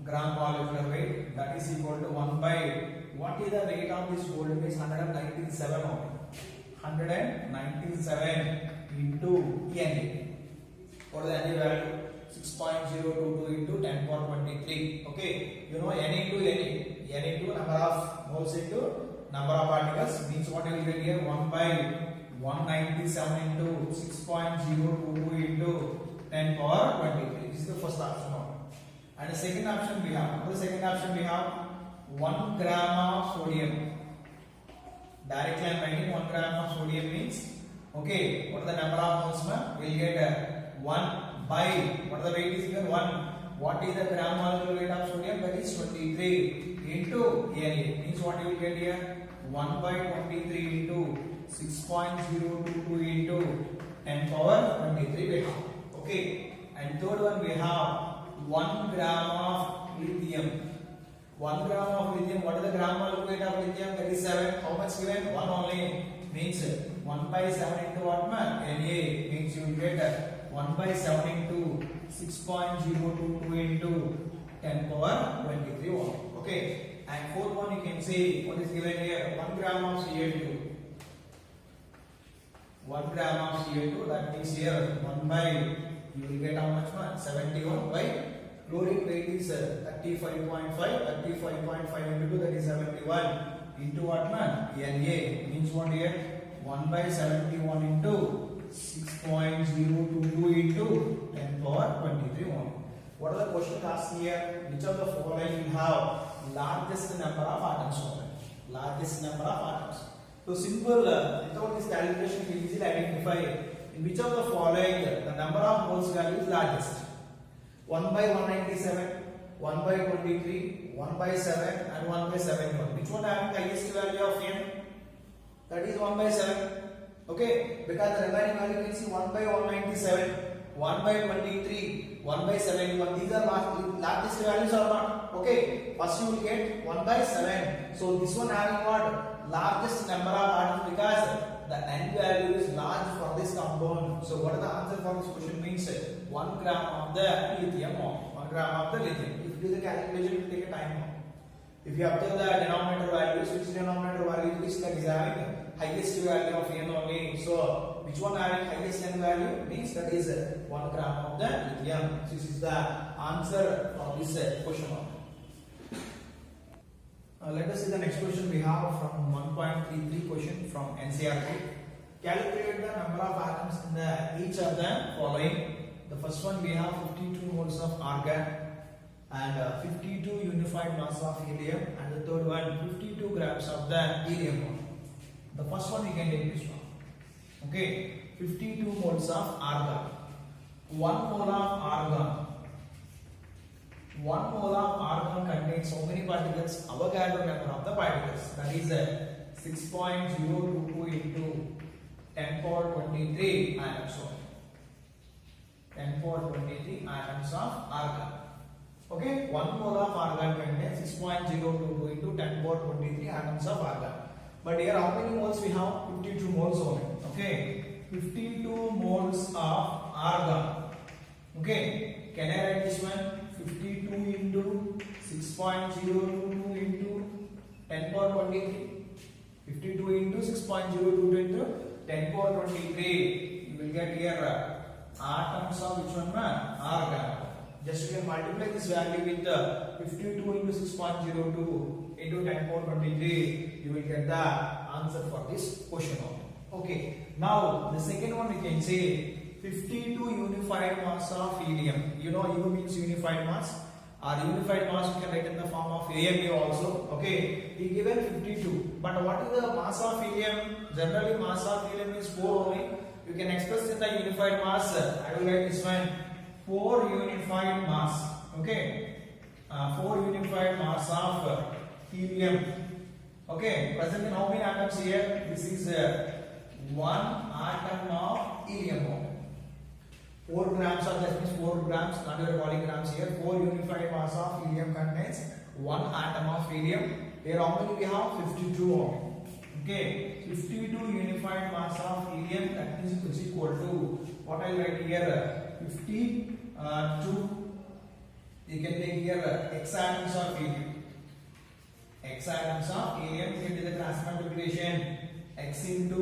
gram molecular weight. That is equal to 1 by what is the weight of this gold? It is 197 only. 197 into Na. What is the Na value? 6.022 into 10 power 23. Okay, you know N into Na. N into number of moles into number of particles means what you will get here? 1 by 197 into 6.022 into 10 power 23. This is the first option. And the second option we have. The second option we have 1 gram of sodium. Directly I am writing 1 gram of sodium means, okay, what is the number of moles? We will get 1 by, what is the weight is here? 1. What is the gram molecular weight of sodium? That is 23 into Na. Means what you will get here? 1 by 23 into 6.022 into 10 power 23 weight. Okay, and third one we have 1 gram of lithium. 1 gram of lithium, what is the gram molecular weight of lithium? That is 7. How much given? 1 only. Means 1 by 7 into what man? Na. Means you will get 1 by 7 into 6.022 into 10 power 23 only. Okay. And fourth one you can see what is given here? 1 gram of Cl2. 1 gram of Cl2, that means here 1 by, you will get how much man? 71 by chlorine weight is 35.5 into 2, that is 71 into what man? Na means what here? 1 by 71 into 6.022 into 10 power 23 only. What are the questions asked here? Which of the following will have largest number of atoms only? Largest number of atoms. So simple, without this calculation we easily identify in which of the following the number of moles value is largest. 1 by 197, 1 by 23, 1 by 7 and 1 by 71. Which one having highest value of N? That is 1 by 7. Okay, because the remaining value you can see 1 by 197, 1 by 23, 1 by 71. These are largest values or not? Okay, first you will get 1 by 7. So this one having what? Largest number of atoms because the N value is large for this compound. So what is the answer for this question? Means 1 gram of the lithium, 1 gram of the lithium. If you do the calculation, it will take a time. If you observe the denominator values, which denominator value is that is having highest value of N only. So which one having highest N value means that is 1 gram of the lithium. This is the answer for this question. Let us see the next question we have from 1.33 question from NCERT. Calculate the number of atoms in each of the following. The first one we have 52 moles of argon and 52 unified mass of helium, and the third one 52 grams of the helium. The first one we can take this one. Okay, 52 moles of argon. 1 mole of argon. 1 mole of argon contains how many particles? Avogadro number of the particles. That is 6.022 into 10 power 23 atoms. 10 power 23 atoms of argon. Okay, 1 mole of argon contains 6.022 into 10 power 23 atoms of argon. But here how many moles we have? 52 moles only. Okay, 52 moles of argon. Okay, can I write this one? 52 into 6.022 into 10 power 23. 52 into 6.022 into 10 power 23. You will get here atoms of which one? Argon. Just you can multiply this value with 52 into 6.02 into 10 power 23. You will get the answer for this question. Okay. Now the second one we can say 52 unified mass of helium. You know U means unified mass. Or unified mass you can write in the form of AMU also. Okay. He given 52. But what is the mass of helium? Generally mass of helium is 4 only. You can express in the unified mass. I will write this one. 4 unified mass. Okay. 4 unified mass of helium. Okay. Present in how many atoms here? This is 1 atom of helium. 4 grams of that means 4 grams, not your polygrams here. 4 unified mass of helium contains 1 atom of helium. Here how many we have? 52 only. Okay, 52 unified mass of helium, that is equal to what I write here? 52. You can take here x atoms of helium. X atoms of helium. You can do the cross multiplication. X into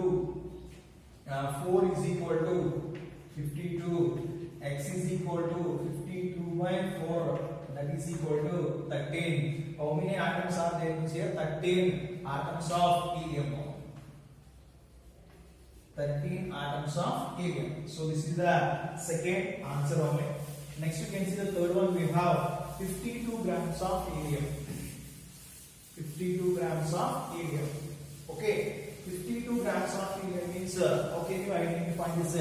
4 is equal to 52. X is equal to 52 by 4. That is equal to 13. How many atoms are there here? 13 atoms of helium. 13 atoms of helium. So this is the second answer only. Next you can see the third one. We have 52 grams of helium. 52 grams of helium. Okay. 52 grams of helium means how can you identify this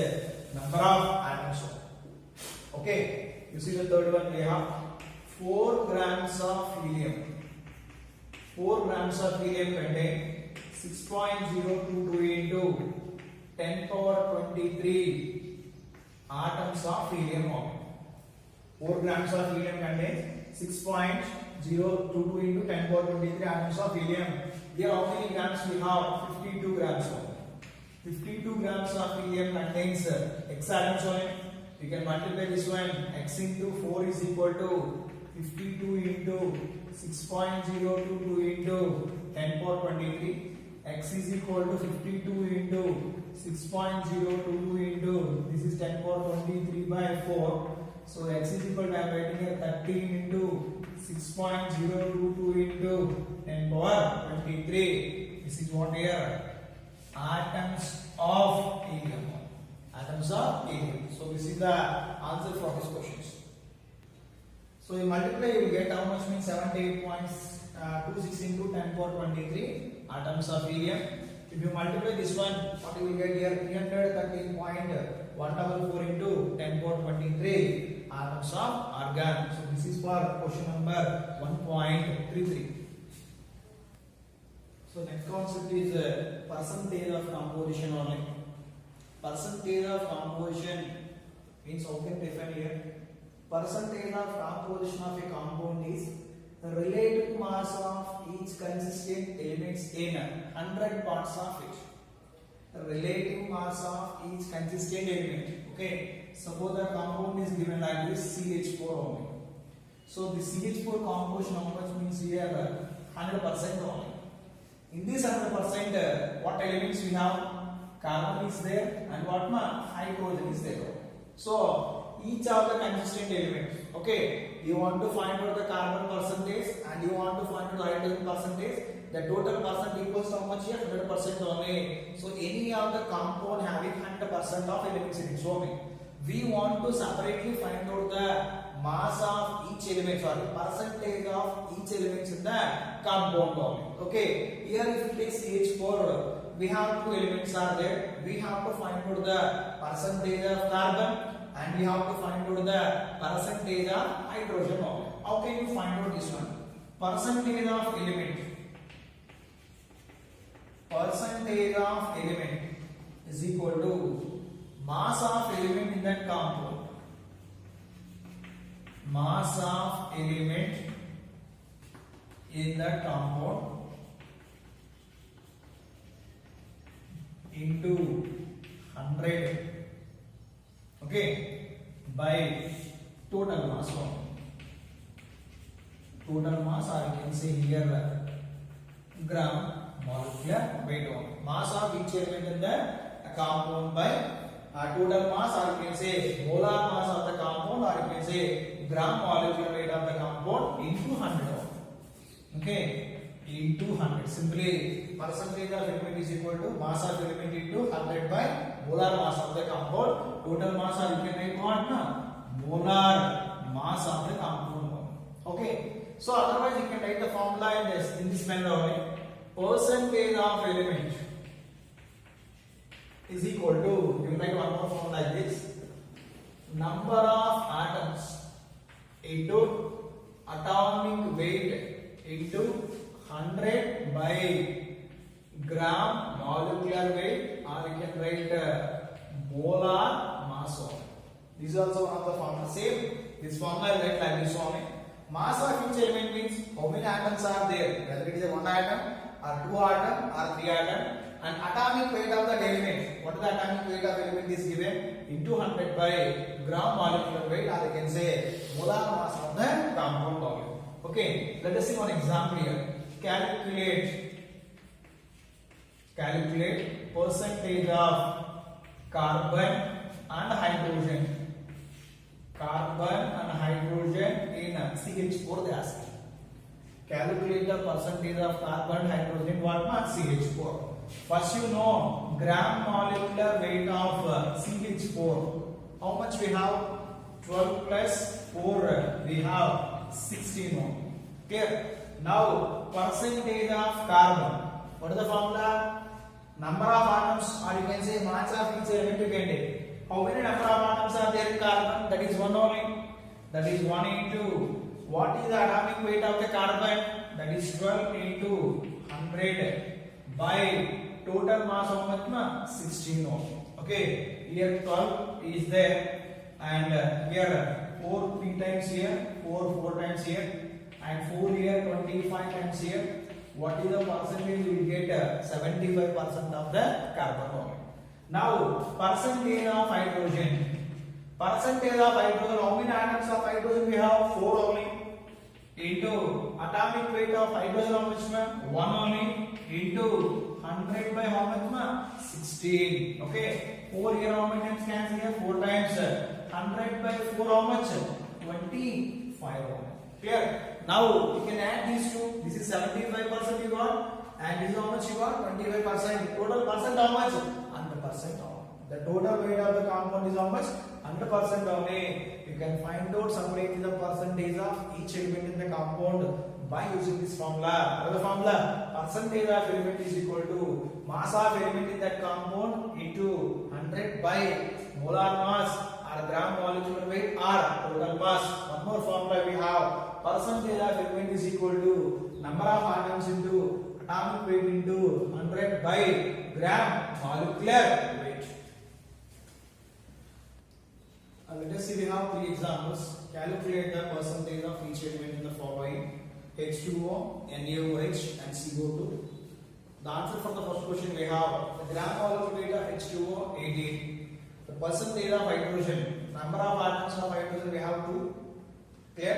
number of atoms? Okay, you see the third one we have 4 grams of helium. 4 grams of helium contain 6.022 into 10 power 23 atoms of helium. 4 grams of helium contains 6.022 into 10 power 23 atoms of helium. Here how many grams we have? 52 grams. 52 grams of helium contains x atoms only. You can multiply this one. X into 4 is equal to 52 into 6.022 into 10 power 23. X is equal to 52 into 6.022 into this is 10 power 23 by 4. So x is equal to, I am writing here 13 into 6.022 into 10 power 23. This is what here? Atoms of helium. Atoms of helium. So this is the answer for these questions. So you multiply, you will get how much means 78.26 into 10 power 23 atoms of helium. If you multiply this one, what you will get here? 313.144 into 10 power 23 atoms of argon. So this is for question number 1.33. So next concept is percentage of composition only. Percentage of composition means how can define here? Percentage of composition of a compound is the relative mass of each consistent elements in 100 parts of it. The relative mass of each consistent element. Okay. Suppose the compound is given like this CH4 only. So the CH4 composition how much means here 100% only. In this 100%, what elements we have? Carbon is there and what hydrogen is there. So each of the consistent elements. Okay, you want to find out the carbon percentage and you want to find out the hydrogen percentage. The total percent equals how much here? 100% only. So any of the compound having 100% of elements in it only. we want to separately find out the mass of each element, sorry, percentage of each element in the compound only. Okay, here if we take CH4, we have two elements are there. We have to find out the percentage of carbon and we have to find out the percentage of hydrogen only. How can you find out this one? Percentage of element. Percentage of element is equal to mass of element in that compound. Mass of element in that compound into 100, okay, by total mass only. Total mass, or you can say here gram molecular weight only. Mass of each element in the compound by total mass, or you can say molar mass of the compound, or you can say gram molecular weight of the compound into 100. Okay, into 100. Simply percentage of element is equal to mass of element into 100 by molar mass of the compound. Total mass, or you can write what? Molar mass of the compound. Okay. So otherwise you can write the formula in this manner only. Percentage of element is equal to, you write one more form like this, number of atoms into atomic weight into 100 by gram molecular weight, or you can write molar mass only. This is also one of the formulas. Same, this formula is write like this only. Mass of each element means how many atoms are there, whether it is a one atom or two atom or three atom, and atomic weight of that element. What is the atomic weight of element is given into 100 by gram molecular weight, or you can say molar mass of the compound only. Okay, let us see one example here. Calculate percentage of carbon and hydrogen. Carbon and hydrogen in CH4 they ask. Calculate the percentage of carbon hydrogen what mark CH4. First you know gram molecular weight of CH4. How much we have? 12 plus 4 we have 16. Clear? Now percentage of carbon. What is the formula? Number of atoms, or you can say mass of each element you can take. How many number of atoms are there in carbon? That is 1 only. That is 1 into, what is the atomic weight of the carbon? That is 12 into 100 by total mass how much? 16 only. Okay, here 12 is there, and here 4 3 times here, 4 4 times here, and 4 here 25 times here. What is the percentage? We will get 75% of the carbon only. Now, percentage of hydrogen. Percentage of hydrogen, how many atoms of hydrogen we have? 4 only. Into atomic weight of hydrogen how much? 1 only. Into 100 by how much? 16. Okay. 4 here how many times cancel here? 4 times. 100 by 4 how much? 25 only. Clear? Now, you can add these two. This is 75% you got. And this is how much you got? 25%. Total percent how much? 100% only. The total weight of the compound is how much? 100% only. You can find out separate the percentage of each element in the compound by using this formula. What is the formula? Percentage of element is equal to mass of element in that compound into 100 by molar mass or gram molecular weight or total mass. One more formula we have. Percentage of element is equal to number of atoms into atomic weight into 100 by gram molecular weight. Let us see, we have 3 examples. Calculate the percentage of each element in the following: H2O, NaOH and CO2. The answer for the first question we have the gram molecular weight of H2O 18. The percentage of hydrogen, number of atoms of hydrogen we have 2. Clear?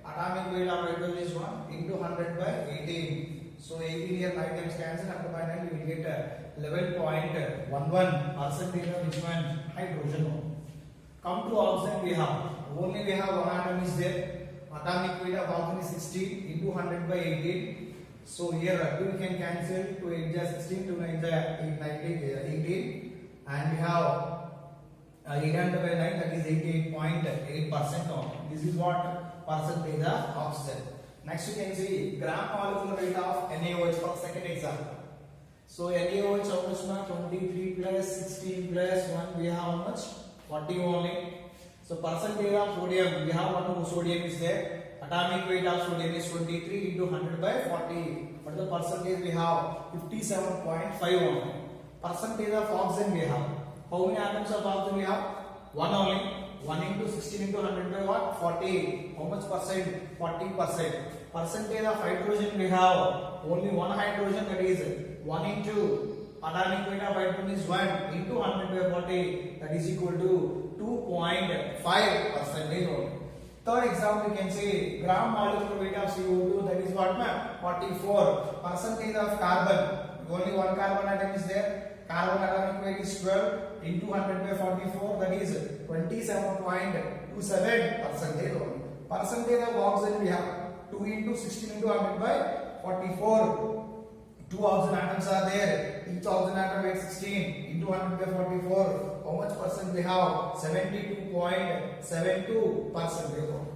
Atomic weight of hydrogen is 1 into 100 by 18. So 18 here 9 times cancel, after by 9 you will get 11.11 percentage of which one? Hydrogen. Come to oxygen we have only one atom is there. Atomic weight of oxygen is 16 into 100 by 18. So here 2 can cancel, 2 8 is 16, 2 9 is 18, and we have 800 by 9, that is 88.8% only. This is what percentage of oxygen. Next you can see gram molecular weight of NaOH for second example. So NaOH how much now? 23 plus 16 plus 1, we have how much? 40 only. So percentage of sodium, we have what sodium is there. Atomic weight of sodium is 23 into 100 by 40. But the percentage we have 57.5 only. Percentage of oxygen we have. How many atoms of oxygen we have? 1 only. 1 into 16 into 100 by what? 40. How much percent? 40%. Percentage of hydrogen we have only one hydrogen, that is 1 into atomic weight of hydrogen is 1 into 100 by 40, that is equal to 2.5% only. Third example you can say gram molecular weight of CO2, that is what ma'am? 44. Percentage of carbon, only one carbon atom is there. Carbon atomic weight is 12 into 100 by 44, that is 27.27% only. Percentage of oxygen we have 2 into 16 into 100 by 44. 2 oxygen atoms are there. Each oxygen atom weighs 16 into 100 by 44. How much percent we have? 72.72%.